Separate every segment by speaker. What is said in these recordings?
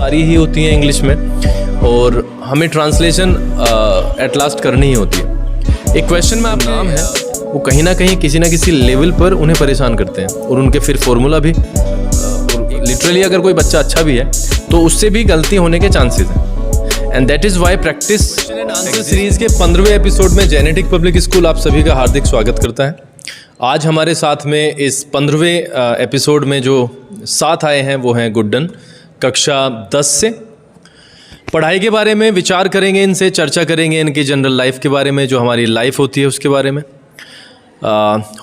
Speaker 1: सारी ही होती हैं इंग्लिश में और हमें ट्रांसलेशन एट लास्ट करनी ही होती है। एक क्वेश्चन में आप नाम है वो कहीं ना कहीं किसी ना किसी लेवल पर उन्हें परेशान करते हैं और उनके फिर फॉर्मूला भी लिटरली अगर कोई बच्चा अच्छा भी है तो उससे भी गलती होने के चांसेस हैं। And that is why practice and answer series के 15वें एपिसोड में जेनेटिक पब्लिक स्कूल आप सभी का हार्दिक स्वागत करता है। आज हमारे साथ में इस 15वें एपिसोड में जो साथ आए हैं वो हैं गुड्डन, कक्षा 10 से। पढ़ाई के बारे में विचार करेंगे, इनसे चर्चा करेंगे इनकी जनरल लाइफ के बारे में, जो हमारी लाइफ होती है उसके बारे में,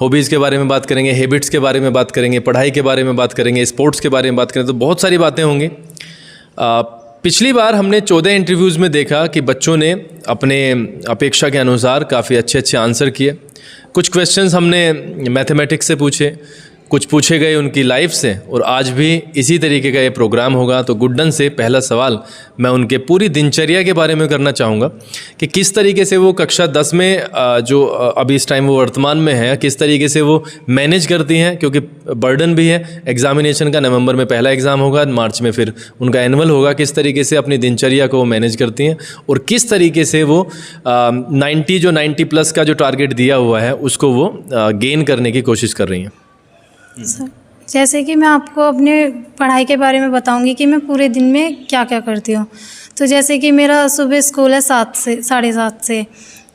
Speaker 1: हॉबीज़ के बारे में बात करेंगे, हैबिट्स के बारे में बात करेंगे, पढ़ाई के बारे में बात करेंगे, स्पोर्ट्स के बारे में बात करेंगे, तो बहुत सारी बातें होंगी। पिछली बार हमने 14 इंटरव्यूज़ में देखा कि बच्चों ने अपने अपेक्षा के अनुसार काफ़ी अच्छे आंसर किए। कुछ क्वेश्चंस हमने मैथमेटिक्स से पूछे, कुछ पूछे गए उनकी लाइफ से, और आज भी इसी तरीके का ये प्रोग्राम होगा। तो गुड्डन से पहला सवाल मैं उनके पूरी दिनचर्या के बारे में करना चाहूँगा कि किस तरीके से वो कक्षा 10 में जो अभी इस टाइम वो वर्तमान में है, किस तरीके से वो मैनेज करती हैं, क्योंकि बर्डन भी है एग्जामिनेशन का। नवंबर में पहला एग्ज़ाम होगा, मार्च में फिर उनका एनुअल होगा। किस तरीके से अपनी दिनचर्या को वो मैनेज करती हैं और किस तरीके से वो 90+ का जो टारगेट दिया हुआ है उसको वो गेन करने की कोशिश कर रही हैं।
Speaker 2: सर, जैसे कि मैं आपको अपने पढ़ाई के बारे में बताऊंगी कि मैं पूरे दिन में क्या क्या करती हूँ। तो जैसे कि मेरा सुबह स्कूल है 7 से 7:30 से,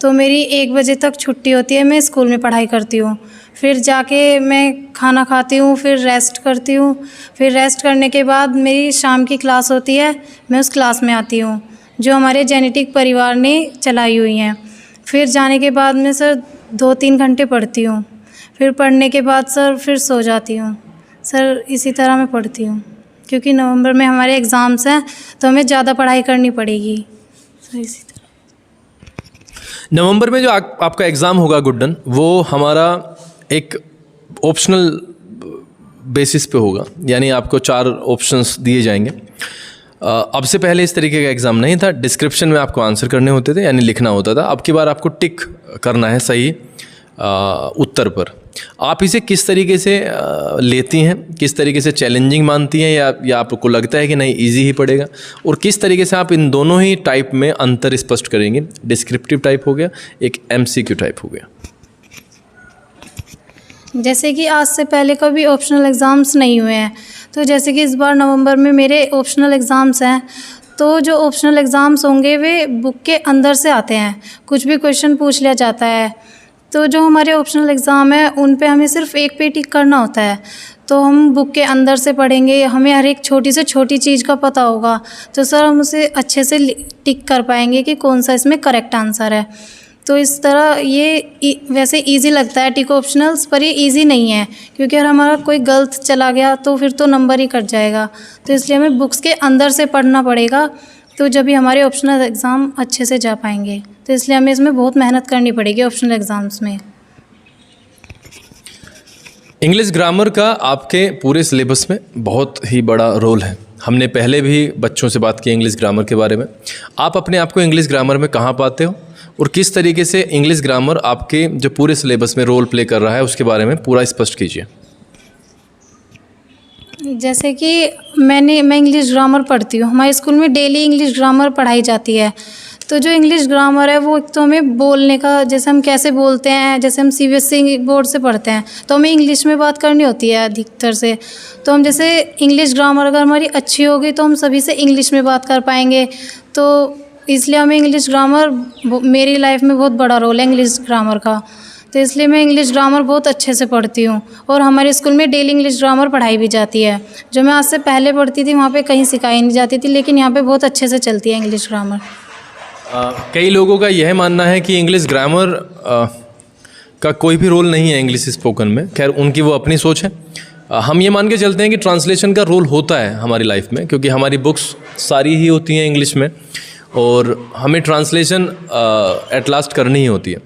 Speaker 2: तो मेरी 1 बजे तक छुट्टी होती है। मैं स्कूल में पढ़ाई करती हूँ, फिर जाके मैं खाना खाती हूँ, फिर रेस्ट करती हूँ। फिर रेस्ट करने के बाद मेरी शाम की क्लास होती है, मैं उस क्लास में आती हूँ जो हमारे जेनेटिक परिवार ने चलाई हुई हैं। फिर जाने के बाद मैं सर 2-3 घंटे पढ़ती हूँ। फिर पढ़ने के बाद सर फिर सो जाती हूँ। सर इसी तरह मैं पढ़ती हूँ, क्योंकि नवंबर में हमारे एग्ज़ाम्स हैं तो हमें ज़्यादा पढ़ाई करनी पड़ेगी। सर इसी तरह
Speaker 1: नवंबर में जो आपका एग्ज़ाम होगा गुड्डन, वो हमारा एक ऑप्शनल बेसिस पे होगा, यानी आपको 4 ऑप्शंस दिए जाएंगे। अब से पहले इस तरीके का एग्ज़ाम नहीं था, डिस्क्रिप्शन में आपको आंसर करने होते थे, यानी लिखना होता था। अब की बार आपको टिक करना है सही उत्तर पर। आप इसे किस तरीके से लेती हैं, किस तरीके से चैलेंजिंग मानती हैं, या आपको लगता है कि नहीं इजी ही पड़ेगा, और किस तरीके से आप इन दोनों ही टाइप में अंतर स्पष्ट करेंगे। डिस्क्रिप्टिव टाइप हो गया, एक MCQ टाइप हो गया।
Speaker 2: जैसे कि आज से पहले कभी ऑप्शनल एग्ज़ाम्स नहीं हुए हैं, तो जैसे कि इस बार नवंबर में मेरे ऑप्शनल एग्ज़ाम्स हैं, तो जो ऑप्शनल एग्ज़ाम्स होंगे वे बुक के अंदर से आते हैं। कुछ भी क्वेश्चन पूछ लिया जाता है, तो जो हमारे ऑप्शनल एग्ज़ाम है उन पे हमें सिर्फ एक पे टिक करना होता है। तो हम बुक के अंदर से पढ़ेंगे, हमें हर एक छोटी से छोटी चीज़ का पता होगा, तो सर हम उसे अच्छे से टिक कर पाएंगे कि कौन सा इसमें करेक्ट आंसर है। तो इस तरह ये वैसे इजी लगता है टिक ऑप्शनल्स, पर ये इजी नहीं है, क्योंकि अगर हमारा कोई गलत चला गया तो फिर तो नंबर ही कट जाएगा। तो इसलिए हमें बुक्स के अंदर से पढ़ना पड़ेगा, तो जब भी हमारे ऑप्शनल एग्ज़ाम अच्छे से जा पाएंगे। तो इसलिए हमें इसमें बहुत मेहनत करनी पड़ेगी ऑप्शनल एग्ज़ाम्स में।
Speaker 1: इंग्लिश ग्रामर का आपके पूरे सिलेबस में बहुत ही बड़ा रोल है। हमने पहले भी बच्चों से बात की इंग्लिश ग्रामर के बारे में। आप अपने आप को इंग्लिश ग्रामर में कहाँ पाते हो, और किस तरीके से इंग्लिश ग्रामर आपके जो पूरे सिलेबस में रोल प्ले कर रहा है उसके बारे में पूरा स्पष्ट कीजिए।
Speaker 2: जैसे कि मैं इंग्लिश ग्रामर पढ़ती हूँ, हमारे स्कूल में डेली इंग्लिश ग्रामर पढ़ाई जाती है। तो जो इंग्लिश ग्रामर है वो एक तो हमें बोलने का, जैसे हम कैसे बोलते हैं, जैसे हम CBSE बोर्ड से पढ़ते हैं तो हमें इंग्लिश में बात करनी होती है अधिकतर से। तो हम जैसे इंग्लिश ग्रामर अगर हमारी अच्छी होगी तो हम सभी से इंग्लिश में बात कर पाएंगे। तो इसलिए हमें इंग्लिश ग्रामर, मेरी लाइफ में बहुत बड़ा रोल है इंग्लिश ग्रामर का। तो इसलिए मैं इंग्लिश ग्रामर बहुत अच्छे से पढ़ती हूँ, और हमारे स्कूल में डेली इंग्लिश ग्रामर पढ़ाई भी जाती है। जो मैं आज से पहले पढ़ती थी वहाँ पे कहीं सिखाई नहीं जाती थी, लेकिन यहाँ पे बहुत अच्छे से चलती है इंग्लिश ग्रामर।
Speaker 1: कई लोगों का यह मानना है कि इंग्लिश ग्रामर का कोई भी रोल नहीं है इंग्लिश स्पोकन में। खैर उनकी वो अपनी सोच है। हम ये मान के चलते हैं कि ट्रांसलेशन का रोल होता है हमारी लाइफ में, क्योंकि हमारी बुक्स सारी ही होती हैं इंग्लिश में और हमें ट्रांसलेशन एट लास्ट करनी ही होती है।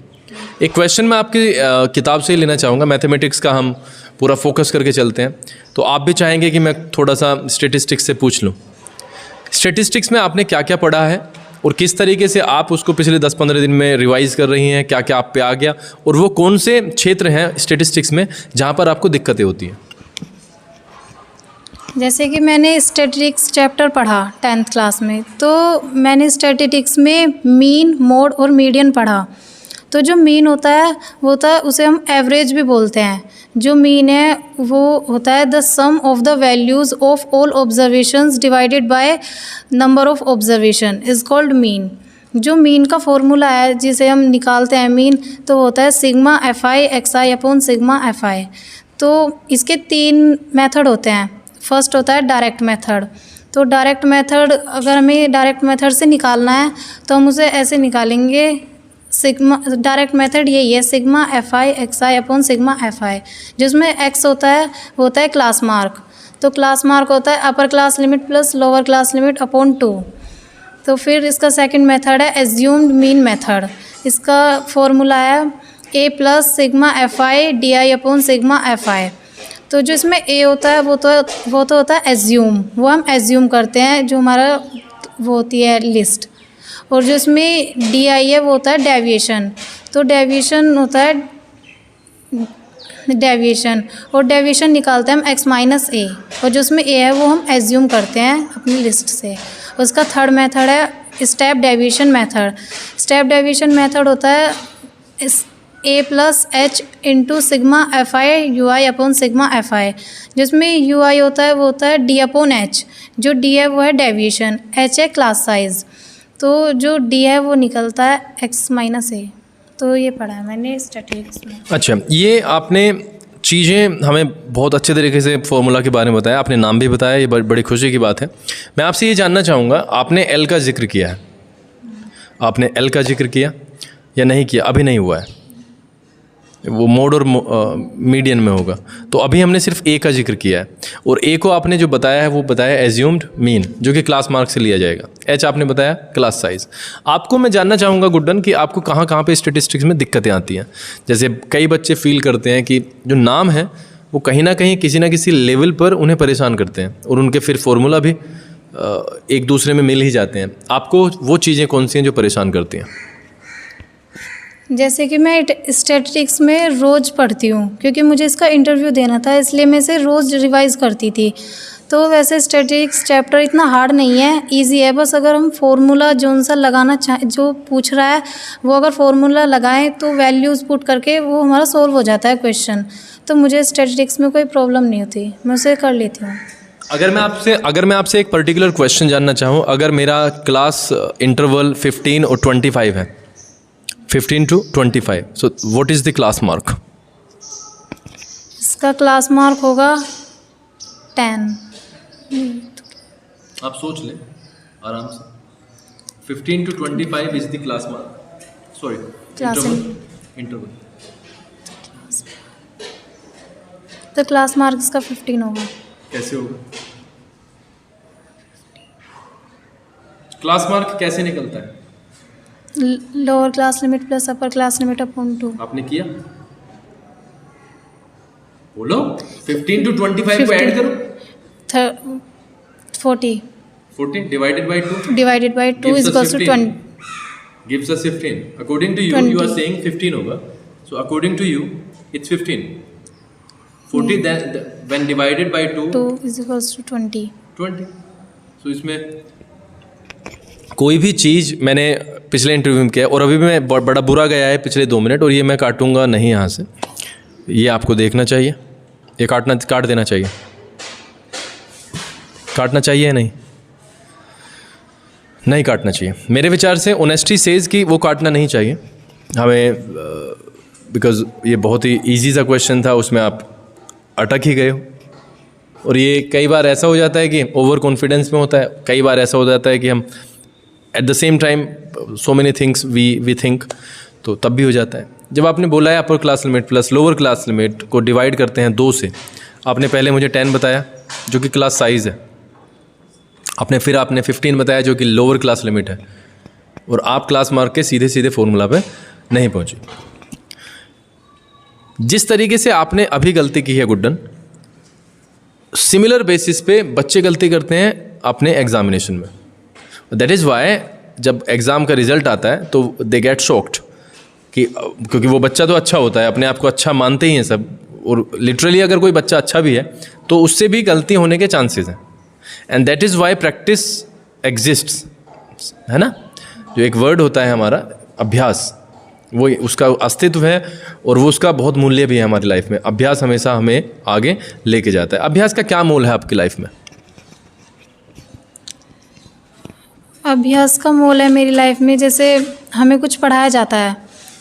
Speaker 1: एक क्वेश्चन मैं आपकी किताब से ही लेना चाहूँगा। मैथमेटिक्स का हम पूरा फोकस करके चलते हैं, तो आप भी चाहेंगे कि मैं थोड़ा सा स्टेटिस्टिक्स से पूछ लूँ। स्टेटिस्टिक्स में आपने क्या क्या पढ़ा है और किस तरीके से आप उसको पिछले 10-15 दिन में रिवाइज़ कर रही हैं, क्या क्या आप पे आ गया, और वो कौन से क्षेत्र हैं स्टेटिस्टिक्स में जहाँ पर आपको दिक्कतें होती हैं?
Speaker 2: जैसे कि मैंने स्टैटिस्टिक्स चैप्टर पढ़ा 10th क्लास में, तो मैंने स्टैटिस्टिक्स में मीन, मोड और मीडियन पढ़ा। तो जो मीन होता है वो होता है, उसे हम एवरेज भी बोलते हैं। जो मीन है वो होता है the sum of the values of all observations divided by number of observation is called mean. जो मीन का फॉर्मूला है जिसे हम निकालते हैं मीन, तो होता है sigma F I x I upon sigma F I. तो इसके 3 मेथड होते हैं। फर्स्ट होता है डायरेक्ट मेथड। तो डायरेक्ट मेथड, अगर हमें डायरेक्ट मेथड से निकालना है तो हम उसे ऐसे निकालेंगे, सिग्मा, डायरेक्ट मेथड यही है sigma F I x I upon sigma F I, जिसमें एक्स होता है क्लास मार्क। तो क्लास मार्क होता है upper class limit plus lower class limit upon 2। तो फिर इसका सेकंड मेथड है एज्यूम्ड मीन मेथड। इसका फॉर्मूला है A plus sigma F I D I upon sigma F I. तो जो इसमें ए होता है वो तो होता है एज्यूम, वो हम एज्यूम करते हैं, जो हमारा वो होती है लिस्ट। और जो इसमें डी आई है वो होता है डेविएशन। तो डेविएशन होता है डेविएशन, और डेविएशन निकालते हैं हम एक्स माइनस ए, और जो उसमें ए है वो हम एज्यूम करते हैं अपनी लिस्ट से। उसका थर्ड मेथड है step deviation method. Step deviation method होता है A plus H into sigma F I U I upon sigma F I. जिसमें यू आई होता है वो होता है डी अपॉन एच। जो डी है वो है डेविएशन, एच है क्लास साइज। तो जो डी है वो निकलता है एक्स माइनस ए। तो ये पढ़ा है मैंने स्टैटिस्टिक्स में।
Speaker 1: अच्छा, ये आपने चीज़ें हमें बहुत अच्छे तरीके से फॉर्मूला के बारे में बताया, आपने नाम भी बताया, ये बड़ी खुशी की बात है। मैं आपसे ये जानना चाहूँगा, आपने एल का जिक्र किया है, आपने एल का जिक्र किया या नहीं किया? अभी नहीं हुआ है, वो मोड और मीडियन में होगा। तो अभी हमने सिर्फ ए का जिक्र किया है, और ए को आपने जो बताया है वो बताया एज्यूम्ड मीन, जो कि क्लास मार्क से लिया जाएगा। एच आपने बताया क्लास साइज। आपको मैं जानना चाहूँगा गुड्डन कि आपको कहाँ कहाँ पे स्टैटिस्टिक्स में दिक्कतें आती हैं। जैसे कई बच्चे फील करते हैं कि जो नाम है वो कहीं ना कहीं किसी ना किसी लेवल पर उन्हें परेशान करते हैं, और उनके फिर फॉर्मूला भी एक दूसरे में मिल ही जाते हैं। आपको वो चीज़ें कौन सी हैं जो परेशान करती हैं?
Speaker 2: जैसे कि मैं स्टैटिस्टिक्स में रोज़ पढ़ती हूँ, क्योंकि मुझे इसका इंटरव्यू देना था, इसलिए मैं इसे रोज़ रिवाइज़ करती थी। तो वैसे स्टैटिस्टिक्स चैप्टर इतना हार्ड नहीं है, इजी है। बस अगर हम फार्मूला जोन सा लगाना चाहें, जो पूछ रहा है वो अगर फार्मूला लगाएं तो वैल्यूज़ पुट करके वो हमारा सोल्व हो जाता है क्वेश्चन। तो मुझे स्टैटिस्टिक्स में कोई प्रॉब्लम नहीं होती, मैं उसे कर लेती हूँ।
Speaker 1: अगर मैं आपसे एक पर्टिकुलर क्वेश्चन जानना चाहूँ, अगर मेरा क्लास इंटरवल 15 और 25 है, 15 to 25, so what is the class mark?
Speaker 2: इसका क्लास मार्क होगा 10।
Speaker 1: आप सोच लें आराम से। 15 to 25 is the class mark. Sorry,
Speaker 2: Class
Speaker 1: interval.
Speaker 2: तो क्लास मार्क इसका 15 होगा।
Speaker 1: कैसे होगा? क्लास मार्क कैसे निकलता है?
Speaker 2: लोअर क्लास लिमिट प्लस अपर क्लास लिमिट अपॉन 2।
Speaker 1: आपने किया? बोलो। 15 to 25 को ऐड करो। 40 divided by 2
Speaker 2: divided by 2 is equals to 20
Speaker 1: gives us 15. According to you,
Speaker 2: 20.
Speaker 1: you are saying 15 होगा. So according to you, it's 15. 40 then when divided by 2
Speaker 2: is equals to
Speaker 1: 20. So इसमें कोई भी चीज़ मैंने पिछले इंटरव्यू में किया, और अभी भी मैं बड़ा बुरा गया है पिछले 2 मिनट, और ये मैं काटूंगा नहीं यहाँ से। ये आपको देखना चाहिए, ये काट देना चाहिए। काटना चाहिए या नहीं? नहीं काटना चाहिए। मेरे विचार से ऑनेस्टी सेज कि वो काटना नहीं चाहिए हमें, बिकॉज ये बहुत ही ईजी सा क्वेश्चन था, उसमें आप अटक ही गए हो। और ये कई बार ऐसा हो जाता है कि ओवर कॉन्फिडेंस में होता है, कई बार ऐसा हो जाता है कि हम at the same time so many things we think, तो तब भी हो जाता है। जब आपने बोला है upper class limit plus lower class limit को डिवाइड करते हैं 2 से, आपने पहले मुझे 10 बताया जो कि क्लास साइज़ है, आपने 15 बताया जो कि लोअर क्लास लिमिट है, और आप क्लास मार्क के सीधे सीधे फॉर्मूला पे नहीं पहुंची। जिस तरीके से आपने अभी गलती की है गुड्डन, सिमिलर बेसिस पे बच्चे गलती करते हैं अपने एग्जामिनेशन में। दैट इज़ वाई जब एग्ज़ाम का रिज़ल्ट आता है तो दे गेट शॉक्ड, कि क्योंकि वो बच्चा तो अच्छा होता है, अपने आप को अच्छा मानते ही हैं सब, और लिटरली अगर कोई बच्चा अच्छा भी है तो उससे भी गलती होने के चांसेस हैं, and that is why practice exists, है ना। जो एक वर्ड होता है हमारा अभ्यास, वो उसका अस्तित्व है और वो उसका बहुत मूल्य भी है हमारी लाइफ में। अभ्यास हमेशा हमें आगे लेके जाता है। अभ्यास का क्या मोल है आपकी लाइफ में?
Speaker 2: अभ्यास का मोल है मेरी लाइफ में, जैसे हमें कुछ पढ़ाया जाता है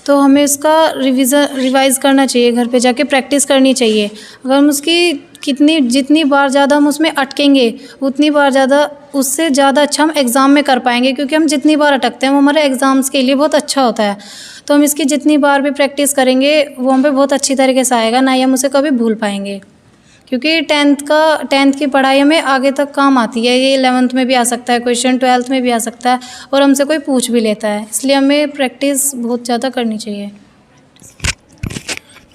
Speaker 2: तो हमें उसका रिवाइज़ करना चाहिए, घर पे जाके प्रैक्टिस करनी चाहिए। अगर हम उसकी जितनी बार ज़्यादा हम उसमें अटकेंगे उतनी बार ज़्यादा, उससे ज़्यादा अच्छा हम एग्ज़ाम में कर पाएंगे, क्योंकि हम जितनी बार अटकते हैं वो हमारे एग्ज़ाम्स के लिए बहुत अच्छा होता है। तो हम इसकी जितनी बार भी प्रैक्टिस करेंगे वो हम पे बहुत अच्छी तरीके से आएगा, ना ही हम उसे कभी भूल पाएंगे। क्योंकि टेंथ की पढ़ाई हमें आगे तक काम आती है, ये 11th में भी आ सकता है क्वेश्चन, 12th में भी आ सकता है और हमसे कोई पूछ भी लेता है, इसलिए हमें प्रैक्टिस बहुत ज़्यादा करनी चाहिए।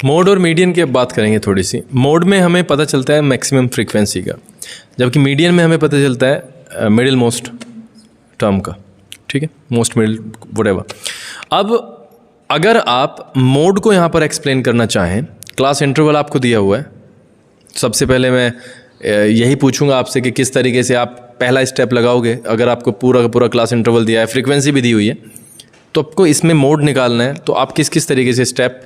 Speaker 1: मोड और मीडियन की अब बात करेंगे थोड़ी सी। मोड में हमें पता चलता है मैक्सिमम फ्रीक्वेंसी का, जबकि मीडियन में हमें पता चलता है मिडिल मोस्ट टर्म का, ठीक है, मोस्ट मिडिल व्हाटएवर। अब अगर आप मोड को यहाँ पर एक्सप्लेन करना चाहें, क्लास इंटरवल आपको दिया हुआ है। सबसे पहले मैं यही पूछूंगा आपसे कि किस तरीके से आप पहला स्टेप लगाओगे। अगर आपको पूरा का पूरा क्लास इंटरवल दिया है, फ्रीक्वेंसी भी दी हुई है, तो आपको इसमें मोड निकालना है, तो आप किस किस तरीके से स्टेप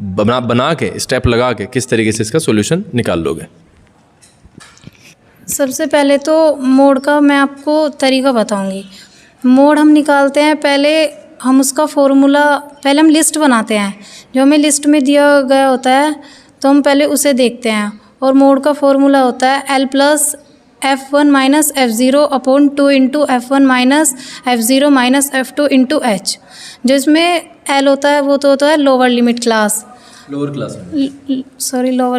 Speaker 1: बना के, स्टेप लगा के किस तरीके से इसका सॉल्यूशन निकाल लोगे?
Speaker 2: सबसे पहले तो मोड का मैं आपको तरीका बताऊंगी। मोड हम निकालते हैं, पहले हम उसका फॉर्मूला, पहले हम लिस्ट बनाते हैं, जो हमें लिस्ट में दिया गया होता है तो हम पहले उसे देखते हैं। और मोड का फॉर्मूला होता है L+F1 - F0 upon 2 × F1 - F0 - F2 × H। जो इसमें L होता है वो तो होता है lower limit class, lower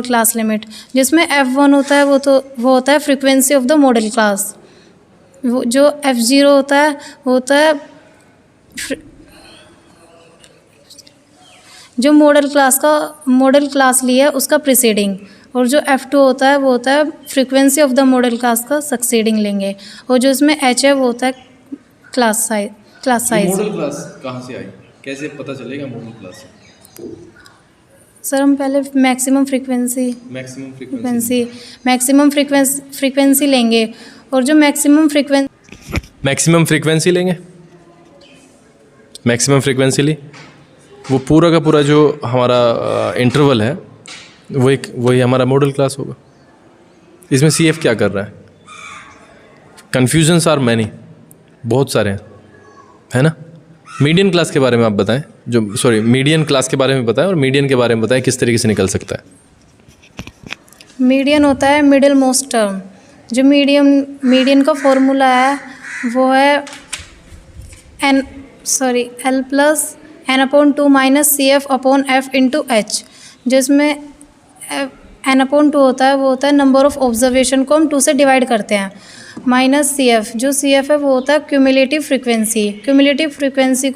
Speaker 2: class limit. जिसमें F1 होता है वो होता है frequency of the model class. वो जो F0 होता है वो होता है जो मॉडल क्लास लिया है उसका प्रीसीडिंग, और जो F2 होता है वो होता है frequency of the model class का सक्सीडिंग लेंगे, और जो इसमें H है वो होता है क्लास साइज।
Speaker 1: मॉडल क्लास कहाँ से आई, कैसे पता चलेगा मॉडल क्लास से?
Speaker 2: सर हम पहले मैक्सिमम फ्रीक्वेंसी लेंगे, और जो मैक्सिमम
Speaker 1: फ्रीक्वेंसी ली, वो पूरा का पूरा जो हमारा इंटरवल है वही हमारा मॉडल क्लास होगा। इसमें CF क्या कर रहा है? कन्फ्यूजन्स आर मैनी, बहुत सारे हैं, है ना। मीडियन क्लास के बारे में आप बताएं, मीडियन क्लास के बारे में बताएं, और मीडियन के बारे में बताएं किस तरीके से निकल सकता है।
Speaker 2: मीडियन होता है मिडिल मोस्ट टर्म। जो मीडियन का फॉर्मूला है वो है L+N/2 - CF/F × H। जिसमें N/2 होता है वो होता है नंबर ऑफ ऑब्जर्वेशन को हम 2 से डिवाइड करते हैं, माइनस CF। जो CF है वो होता है क्यूमुलेटिव फ्रीक्वेंसी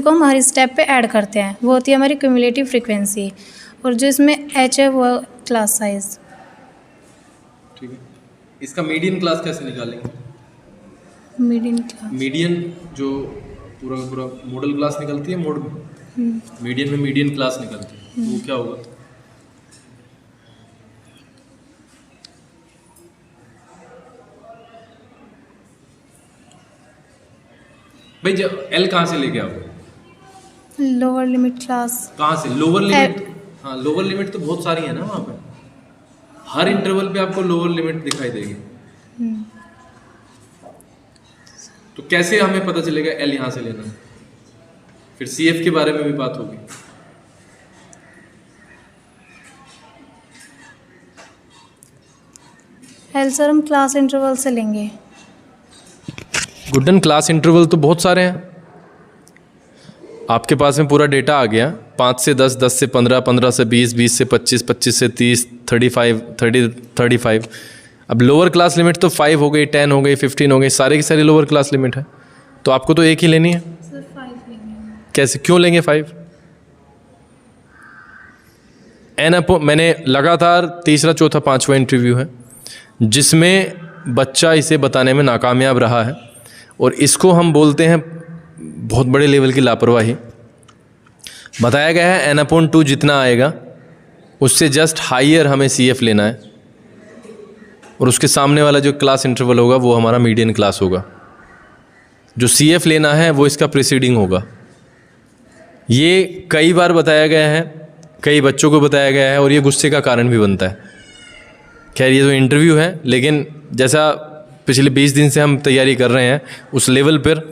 Speaker 2: को हम हर स्टेप पे ऐड करते हैं, वो होती है हमारी क्यूमुलेटिव फ्रीक्वेंसी। और जो इसमें H है वो क्लास साइज।
Speaker 1: ठीक है, इसका मीडियन क्लास कैसे निकालेंगे? मीडियन जो पूरा मॉडल क्लास निकलती है मोड में, मीडियन में मीडियन क्लास निकलती है, तो वो क्या होगा? भाई L कहाँ से लेके आओगे?
Speaker 2: Lower limit class.
Speaker 1: कहाँ से? Lower limit? हाँ, लोअर लिमिट तो बहुत सारी है ना वहाँ पे, हर इंटरवल पे आपको लोअर लिमिट दिखाई देगी। तो कैसे हमें पता चलेगा L यहाँ से लेना? फिर CF के बारे में भी बात होगी।
Speaker 2: L सर हम क्लास इंटरवल से लेंगे।
Speaker 1: गुडन, क्लास इंटरवल तो बहुत सारे हैं, आपके पास में पूरा डेटा आ गया। 5 से 10, 10 से 15, 15 से 20, 20 से 25, 25 से 30, 35, 30, 35। अब लोअर क्लास लिमिट तो 5 हो गई, 10 हो गई, 15 हो गई, सारे की सारी लोअर क्लास लिमिट है। तो आपको तो एक ही लेनी है।
Speaker 2: सर 5 लेंगे।
Speaker 1: कैसे, क्यों लेंगे 5? मैंने लगातार तीसरा, चौथा, पाँचवा इंटरव्यू है जिसमें बच्चा इसे बताने में नाकामयाब रहा है, और इसको हम बोलते हैं बहुत बड़े लेवल की लापरवाही। बताया गया है N/2 जितना आएगा उससे जस्ट हायर हमें CF लेना है, और उसके सामने वाला जो क्लास इंटरवल होगा वो हमारा मीडियन क्लास होगा। जो CF लेना है वो इसका प्रीसीडिंग होगा। ये कई बार बताया गया है, कई बच्चों को बताया गया है, और ये गुस्से का कारण भी बनता है। खैर ये तो इंटरव्यू है, लेकिन जैसा पिछले 20 दिन से हम तैयारी कर रहे हैं, उस लेवल पर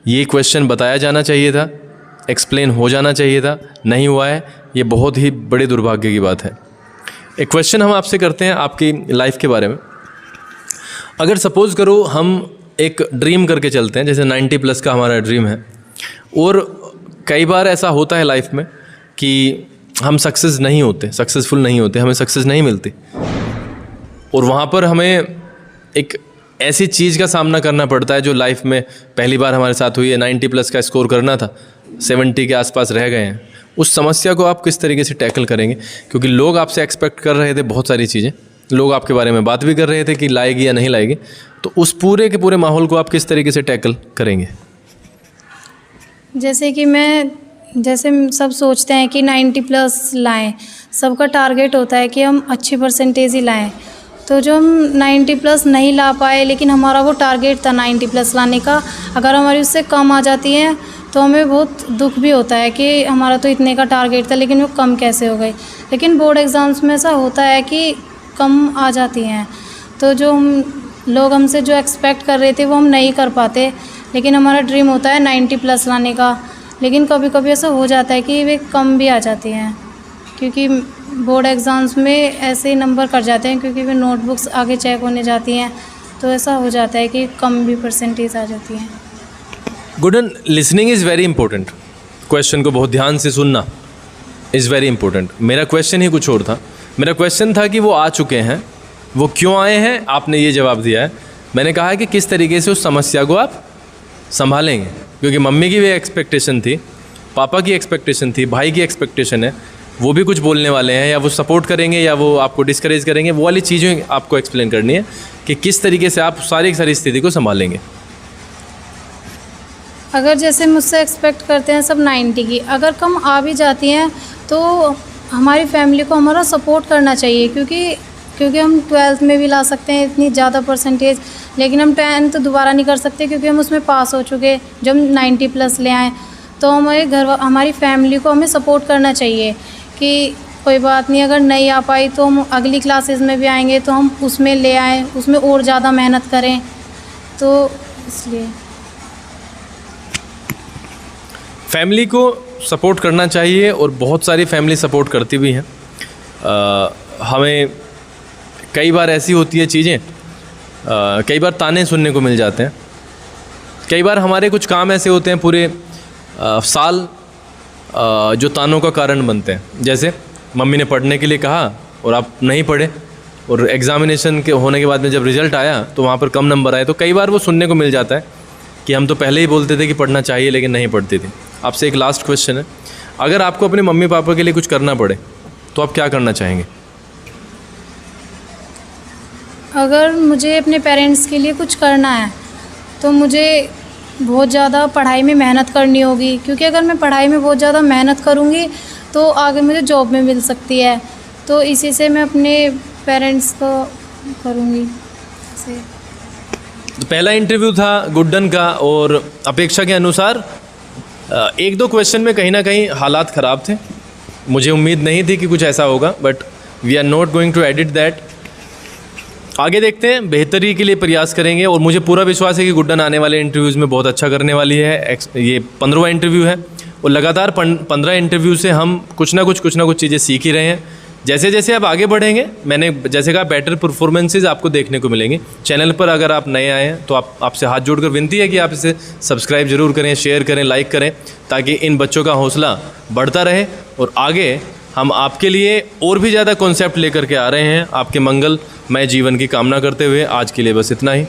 Speaker 1: ये क्वेश्चन बताया जाना चाहिए था, एक्सप्लेन हो जाना चाहिए था, नहीं हुआ है। ये बहुत ही बड़े दुर्भाग्य की बात है। एक क्वेश्चन हम आपसे करते हैं आपकी लाइफ के बारे में। अगर सपोज़ करो हम एक ड्रीम करके चलते हैं, जैसे 90+ का हमारा ड्रीम है, और कई बार ऐसा होता है लाइफ में कि हम सक्सेसफुल नहीं होते, हमें सक्सेस नहीं मिलती, और वहाँ पर हमें एक ऐसी चीज़ का सामना करना पड़ता है जो लाइफ में पहली बार हमारे साथ हुई है। 90+ का स्कोर करना था, 70 के आसपास रह गए हैं। उस समस्या को आप किस तरीके से टैकल करेंगे? क्योंकि लोग आपसे एक्सपेक्ट कर रहे थे बहुत सारी चीज़ें, लोग आपके बारे में बात भी कर रहे थे कि लाएगी या नहीं लाएगी, तो उस पूरे के पूरे माहौल को आप किस तरीके से टैकल करेंगे?
Speaker 2: जैसे सब सोचते हैं कि 90+ लाएं, सबका टारगेट होता है कि हम अच्छी परसेंटेज ही लाएं। तो जो हम 90+ नहीं ला पाए, लेकिन हमारा वो टारगेट था 90+ लाने का, अगर हमारी उससे कम आ जाती है तो हमें बहुत दुख भी होता है कि हमारा तो इतने का टारगेट था लेकिन वो कम कैसे हो गई। लेकिन बोर्ड एग्ज़ाम्स में ऐसा होता है कि कम आ जाती हैं, तो जो लोग हमसे जो एक्सपेक्ट कर रहे थे वो हम नहीं कर पाते। लेकिन हमारा ड्रीम होता है 90+ लाने का, लेकिन कभी कभी ऐसा हो जाता है कि वे कम भी आ जाती हैं, क्योंकि बोर्ड एग्ज़ाम्स में ऐसे ही नंबर कट जाते हैं, क्योंकि वे नोटबुक्स आगे चेक होने जाती हैं, तो ऐसा हो जाता है कि कम भी परसेंटेज आ जाती हैं।
Speaker 1: Gooden, listening is very important. Question को बहुत ध्यान से सुनना इज़ वेरी इंपॉर्टेंट। मेरा क्वेश्चन ही कुछ और था। मेरा क्वेश्चन था कि वो आ चुके हैं, वो क्यों आए हैं, आपने ये जवाब दिया है। मैंने कहा है कि किस तरीके से उस समस्या को आप संभालेंगे, क्योंकि मम्मी की भी एक्सपेक्टेशन थी, पापा की एक्सपेक्टेशन थी, भाई की एक्सपेक्टेशन है, वो भी कुछ बोलने वाले हैं, या वो सपोर्ट करेंगे या वो आपको डिस्करेज करेंगे। वो वाली चीज़ें आपको एक्सप्लेन करनी है कि किस तरीके से आप सारी स्थिति को संभालेंगे।
Speaker 2: अगर जैसे मुझसे एक्सपेक्ट करते हैं सब 90 की, अगर कम आ भी जाती हैं तो हमारी फैमिली को हमारा सपोर्ट करना चाहिए, क्योंकि हम 12th में भी ला सकते हैं इतनी ज़्यादा परसेंटेज, लेकिन हम 10th दोबारा नहीं कर सकते क्योंकि हम उसमें पास हो चुके। जब 90+ ले आएँ तो हमारी फैमिली को हमें सपोर्ट करना चाहिए कि कोई बात नहीं, अगर नहीं आ पाई तो हम अगली क्लासेस में भी आएंगे तो हम उसमें ले आएँ, उसमें और ज़्यादा मेहनत करें। तो इसलिए
Speaker 1: फैमिली को सपोर्ट करना चाहिए, और बहुत सारी फैमिली सपोर्ट करती भी हैं। हमें कई बार ऐसी होती है चीज़ें, कई बार ताने सुनने को मिल जाते हैं, कई बार हमारे कुछ काम ऐसे होते हैं पूरे साल जो तानों का कारण बनते हैं। जैसे मम्मी ने पढ़ने के लिए कहा और आप नहीं पढ़े, और एग्ज़ामिनेशन के होने के बाद में जब रिज़ल्ट आया तो वहाँ पर कम नंबर आए, तो कई बार वो सुनने को मिल जाता है कि हम तो पहले ही बोलते थे कि पढ़ना चाहिए लेकिन नहीं पढ़ते थे। आपसे एक लास्ट क्वेश्चन है, अगर आपको अपने मम्मी पापा के लिए कुछ करना पड़े तो आप क्या करना चाहेंगे?
Speaker 2: अगर मुझे अपने पेरेंट्स के लिए कुछ करना है तो मुझे बहुत ज़्यादा पढ़ाई में मेहनत करनी होगी, क्योंकि अगर मैं पढ़ाई में बहुत ज़्यादा मेहनत करूँगी तो आगे मुझे जॉब में मिल सकती है। तो इसी से मैं अपने पेरेंट्स को करूँगी।
Speaker 1: तो पहला इंटरव्यू था गुड्डन का, और अपेक्षा के अनुसार एक दो क्वेश्चन में कहीं ना कहीं हालात ख़राब थे। मुझे उम्मीद नहीं थी कि कुछ ऐसा होगा, but we are not going to edit that. आगे देखते हैं, बेहतरी के लिए प्रयास करेंगे, और मुझे पूरा विश्वास है कि गुड्डन आने वाले इंटरव्यूज़ में बहुत अच्छा करने वाली है। ये 15वां इंटरव्यू है, और लगातार 15 इंटरव्यू से हम कुछ ना कुछ चीज़ें सीख ही रहे हैं। जैसे जैसे आप आगे बढ़ेंगे, मैंने जैसे कहा, बेटर परफॉर्मेंसेज आपको देखने को मिलेंगे। चैनल पर अगर आप नए आए हैं तो आपसे हाथ जोड़कर विनती है कि आप इसे सब्सक्राइब ज़रूर करें, शेयर करें, लाइक करें, ताकि इन बच्चों का हौसला बढ़ता रहे, और आगे हम आपके लिए और भी ज़्यादा कॉन्सेप्ट लेकर के आ रहे हैं, आपके मंगलमय जीवन की कामना करते हुए। आज के लिए बस इतना ही।